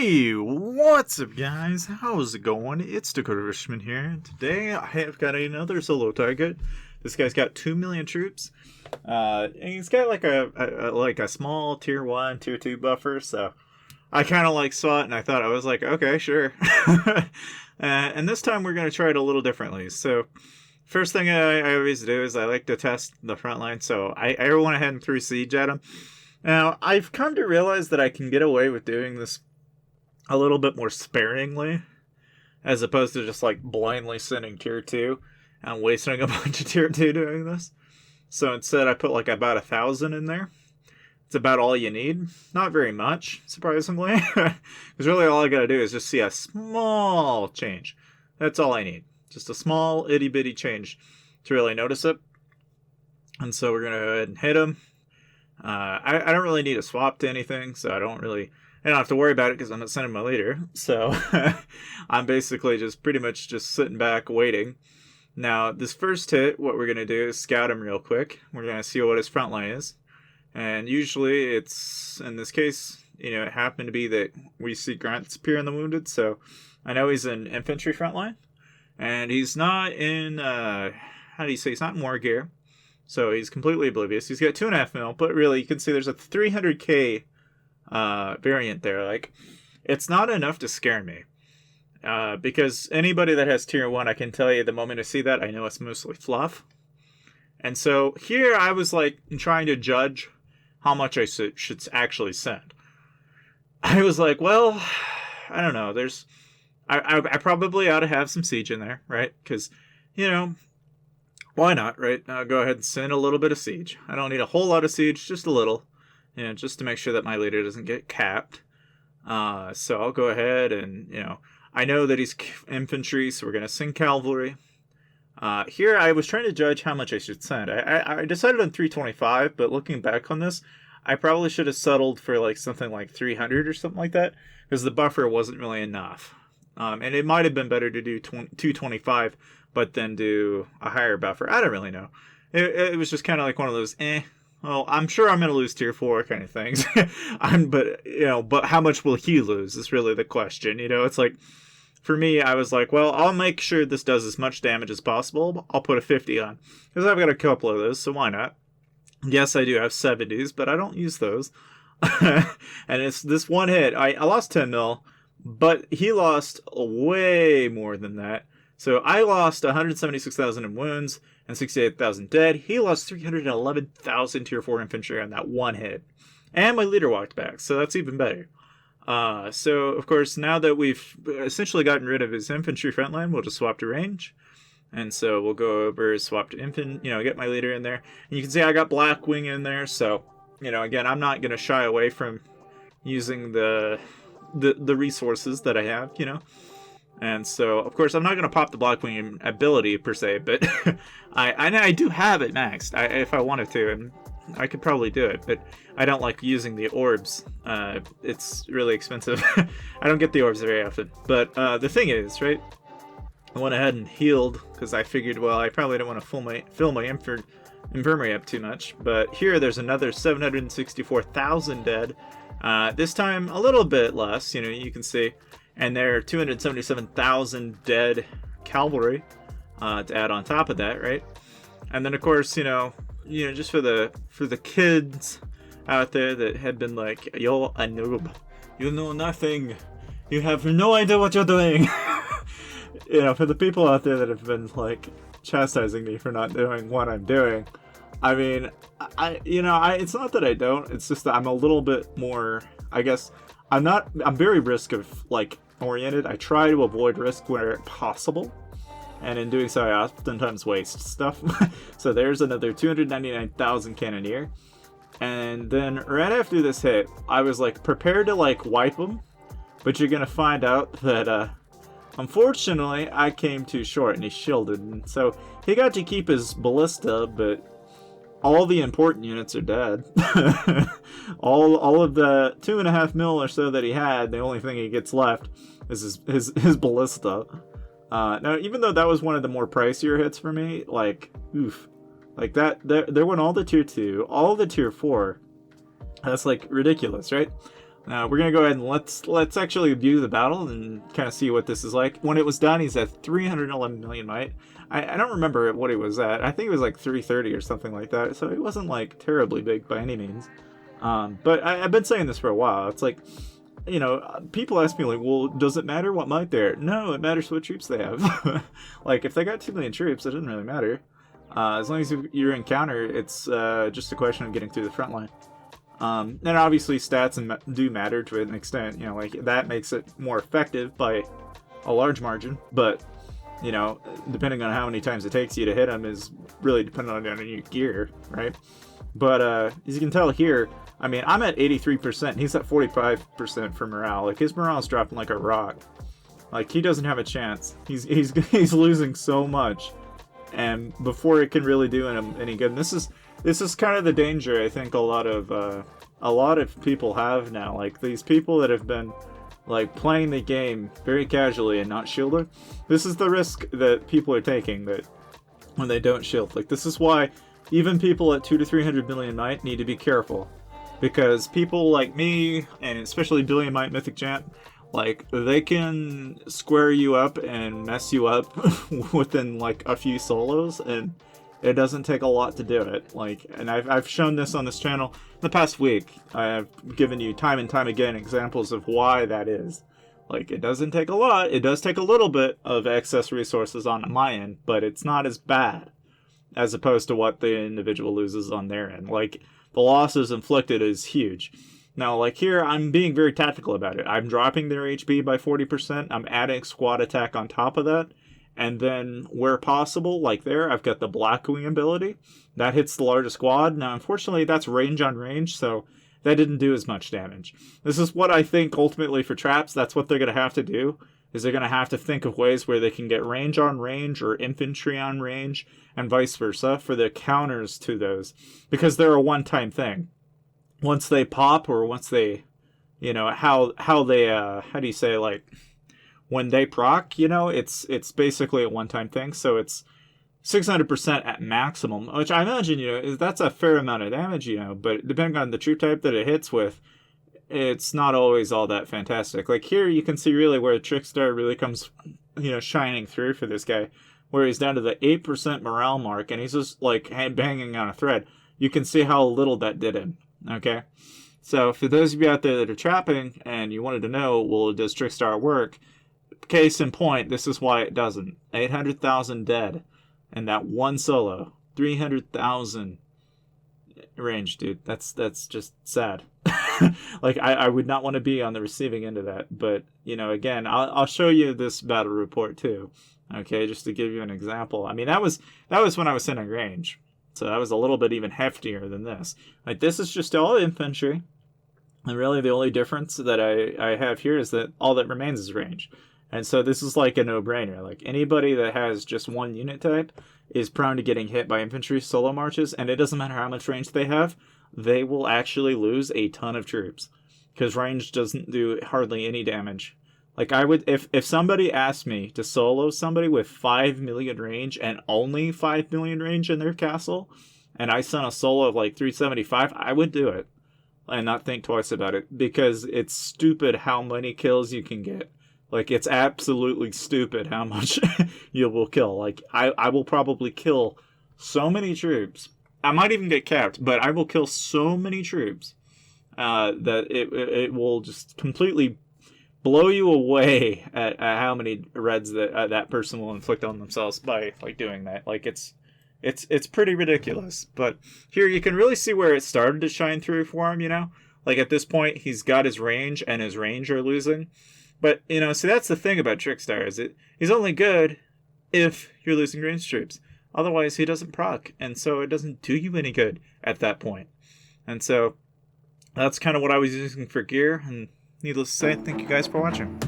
Hey, what's up guys? How's it going? It's Dakota Richmond here, and today I have got another solo target. This guy's got 2 million troops, and he's got like a small tier 1, tier 2 buffer, so I kind of like saw it and I thought, I was like, okay, sure. And this time we're going to try it a little differently. So first thing I always do is I like to test the front line, so I went ahead and threw siege at him. Now, I've come to realize that I can get away with doing this a little bit more sparingly, as opposed to just like blindly sending tier 2 and wasting a bunch of tier 2 doing this. So instead I put like about 1,000 in there. It's about all you need. Not very much, surprisingly. Because really all I gotta do is just see a small change. That's all I need. Just a small itty bitty change to really notice it. And so we're gonna go ahead and hit him. I don't really need to swap to anything, so I don't have to worry about it because I'm not sending my leader. So I'm basically just pretty much just sitting back waiting. Now, this first hit, what we're going to do is scout him real quick. We're going to see what his front line is. And usually it's, in this case, it happened to be that we see grunts appear in the wounded. So I know he's in infantry front line. And he's not in, he's not in war gear. So he's completely oblivious. He's got 2.5 mil, but really you can see there's a 300k variant there. Like, it's not enough to scare me. Because anybody that has tier 1, I can tell you the moment I see that, I know it's mostly fluff. And so here I was like trying to judge how much I should actually send. I was like, well, I don't know. I probably ought to have some siege in there, right? Because, why not, right? Go ahead and send a little bit of siege. I don't need a whole lot of siege, just a little. Just to make sure that my leader doesn't get capped. So I'll go ahead and, I know that he's infantry, so we're going to send cavalry. Here I was trying to judge how much I should send. I decided on 325, but looking back on this, I probably should have settled for like something like 300 or something like that, because the buffer wasn't really enough. And it might have been better to do 225, but then do a higher buffer. I don't really know. It was just kind of like one of those, well, I'm sure I'm going to lose tier 4 kind of things. But how much will he lose is really the question. It's like, for me, I was like, well, I'll make sure this does as much damage as possible. I'll put a 50 on, because I've got a couple of those, so why not? Yes, I do have 70s, but I don't use those. And it's this one hit. I lost 10 mil, but he lost way more than that. So I lost 176,000 in wounds and 68,000 dead. He lost 311,000 tier 4 infantry on that one hit. And my leader walked back, so that's even better. So, of course, now that we've essentially gotten rid of his infantry front line, we'll just swap to range. And so we'll go over, swap to get my leader in there. And you can see I got Blackwing in there, so, again, I'm not going to shy away from using the resources that I have, And so, of course, I'm not going to pop the Blackwing ability per se, but I do have it maxed if I wanted to, and I could probably do it, but I don't like using the orbs. It's really expensive. I don't get the orbs very often. But the thing is, right, I went ahead and healed because I figured, well, I probably don't want to fill my infirmary up too much. But here there's another 764,000 dead. This time a little bit less, you can see. And there are 277,000 dead cavalry to add on top of that, right? And then, of course, just for the kids out there that had been like, you're a noob, you know nothing, you have no idea what you're doing. For the people out there that have been like chastising me for not doing what I'm doing, I mean, it's not that I don't, it's just that I'm a little bit more, I guess, I'm very risk of like oriented. I try to avoid risk where possible. And in doing so, I oftentimes waste stuff. So there's another 299,000 cannoneer. And then right after this hit, I was like prepared to like wipe him. But you're going to find out that unfortunately I came too short and he shielded. And so he got to keep his ballista, but all the important units are dead. all of the 2.5 mil or so that he had, the only thing he gets left is his ballista. Now, even though that was one of the more pricier hits for me, like, oof. Like, there went all the tier 2, all the tier 4. That's, like, ridiculous, right? We're gonna go ahead and let's actually view the battle and kind of see what this is like. When it was done, he's at 311 million might. I don't remember what he was at. I think it was like 330 or something like that. So it wasn't like terribly big by any means. But I've been saying this for a while. It's like, you know, people ask me like, well, does it matter what might they're? No, it matters what troops they have. Like if they got 2 million troops, it doesn't really matter. As long as you're in counter, it's just a question of getting through the front line. And obviously stats do matter to an extent, you know, like that makes it more effective by a large margin, but you know, depending on how many times it takes you to hit him is really dependent on your gear, right? But as you can tell here, I mean, I'm at 83%, he's at 45% for morale. Like his morale is dropping like a rock. Like he doesn't have a chance. He's losing so much, and before it can really do him any good. And this is kind of the danger I think a lot of people have now. Like these people that have been like playing the game very casually and not shielded. This is the risk that people are taking, that when they don't shield. Like this is why even people at 200 to 300 million might need to be careful, because people like me and especially billion might mythic champ, like they can square you up and mess you up within like a few solos, and it doesn't take a lot to do it. Like, and I've shown this on this channel in the past week. I have given you time and time again examples of why that is. Like, it doesn't take a lot. It does take a little bit of excess resources on my end, but it's not as bad as opposed to what the individual loses on their end. Like, the losses inflicted is huge. Now, like here, I'm being very tactical about it. I'm dropping their HP by 40%. I'm adding squad attack on top of that. And then, where possible, like there, I've got the Blackwing ability. That hits the largest squad. Now, unfortunately, that's range on range, so that didn't do as much damage. This is what I think, ultimately, for traps, that's what they're going to have to do, is they're going to have to think of ways where they can get range on range or infantry on range, and vice versa, for the counters to those. Because they're a one-time thing. Once they pop, or once they, you know, how they, how do you say, like, when they proc, you know, it's basically a one-time thing, so it's 600% at maximum, which I imagine, you know, that's a fair amount of damage, you know, but depending on the troop type that it hits with, it's not always all that fantastic. Like here, you can see really where Trickstar really comes, you know, shining through for this guy, where he's down to the 8% morale mark, and he's just, like, banging on a thread. You can see how little that did him, okay? So for those of you out there that are trapping, and you wanted to know, well, does Trickstar work? Case in point, this is why it doesn't. 800,000 dead, and that one solo, 300,000 range, dude. That's just sad. Like I would not want to be on the receiving end of that. But you know, again, I'll show you this battle report too. Okay, just to give you an example. I mean, that was when I was sending range, so that was a little bit even heftier than this. Like this is just all infantry, and really the only difference that I have here is that all that remains is range. And so this is like a no-brainer. Like anybody that has just one unit type is prone to getting hit by infantry solo marches, and it doesn't matter how much range they have, they will actually lose a ton of troops, because range doesn't do hardly any damage. Like I would, if somebody asked me to solo somebody with 5 million range and only 5 million range in their castle, and I sent a solo of like 375, I would do it and not think twice about it, because it's stupid how many kills you can get. Like, it's absolutely stupid how much you will kill. Like, I will probably kill so many troops. I might even get capped, but I will kill so many troops that it will just completely blow you away at how many reds that that person will inflict on themselves by like doing that. Like, it's pretty ridiculous. But here you can really see where it started to shine through for him, you know? Like, at this point, he's got his range, and his range are losing. But, you know, see, that's the thing about Trickstar, is he's only good if you're losing range troops. Otherwise, he doesn't proc, and so it doesn't do you any good at that point. And so, that's kind of what I was using for gear, and needless to say, thank you guys for watching.